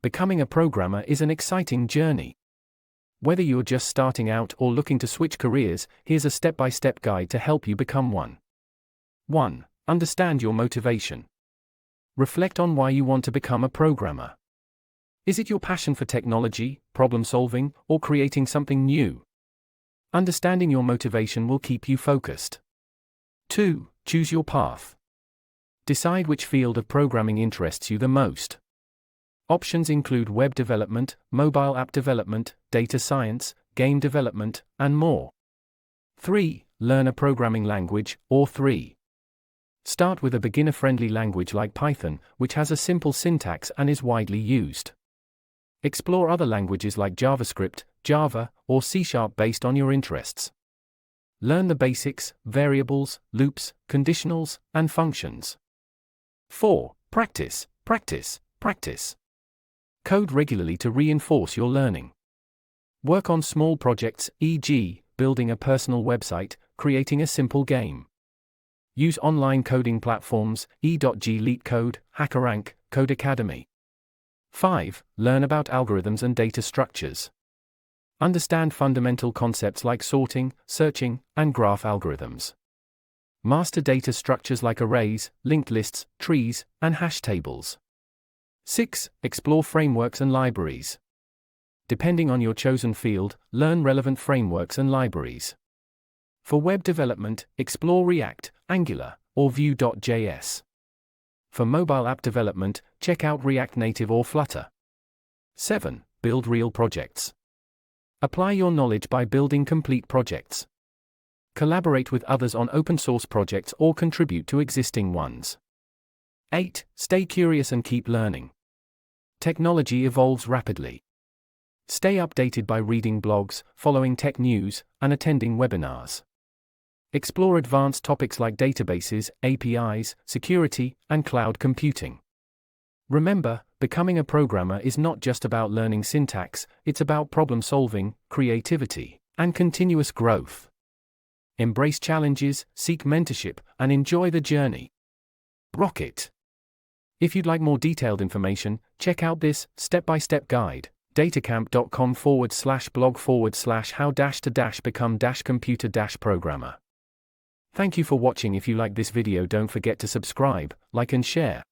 Becoming a programmer is an exciting journey. Whether you're just starting out or looking to switch careers, here's a step-by-step guide to help you become one. 1. Understand your motivation. Reflect on why you want to become a programmer. Is it your passion for technology, problem-solving, or creating something new? Understanding your motivation will keep you focused. 2. Choose your path. Decide which field of programming interests you the most. Options include web development, mobile app development, data science, game development, and more. 3. Learn a programming language, or 3. Start with a beginner-friendly language like Python, which has a simple syntax and is widely used. Explore other languages like JavaScript, Java, or C# based on your interests. Learn the basics, variables, loops, conditionals, and functions. 4. Practice, practice, practice. Code regularly to reinforce your learning. Work on small projects, e.g., building a personal website, creating a simple game. Use online coding platforms, e.g. LeetCode, HackerRank, Codecademy. 5. Learn about algorithms and data structures. Understand fundamental concepts like sorting, searching, and graph algorithms. Master data structures like arrays, linked lists, trees, and hash tables. 6. Explore frameworks and libraries. Depending on your chosen field, learn relevant frameworks and libraries. For web development, explore React, Angular, or Vue.js. For mobile app development, check out React Native or Flutter. 7. Build real projects. Apply your knowledge by building complete projects. Collaborate with others on open source projects or contribute to existing ones. 8. Stay curious and keep learning. Technology evolves rapidly. Stay updated by reading blogs, following tech news, and attending webinars. Explore advanced topics like databases, APIs, security, and cloud computing. Remember, becoming a programmer is not just about learning syntax, it's about problem solving, creativity, and continuous growth. Embrace challenges, seek mentorship, and enjoy the journey. Rock it! If you'd like more detailed information, check out this step-by-step guide, datacamp.com/blog/how-to-become-computer-programmer. Thank you for watching. If you like this video, don't forget to subscribe, like and share.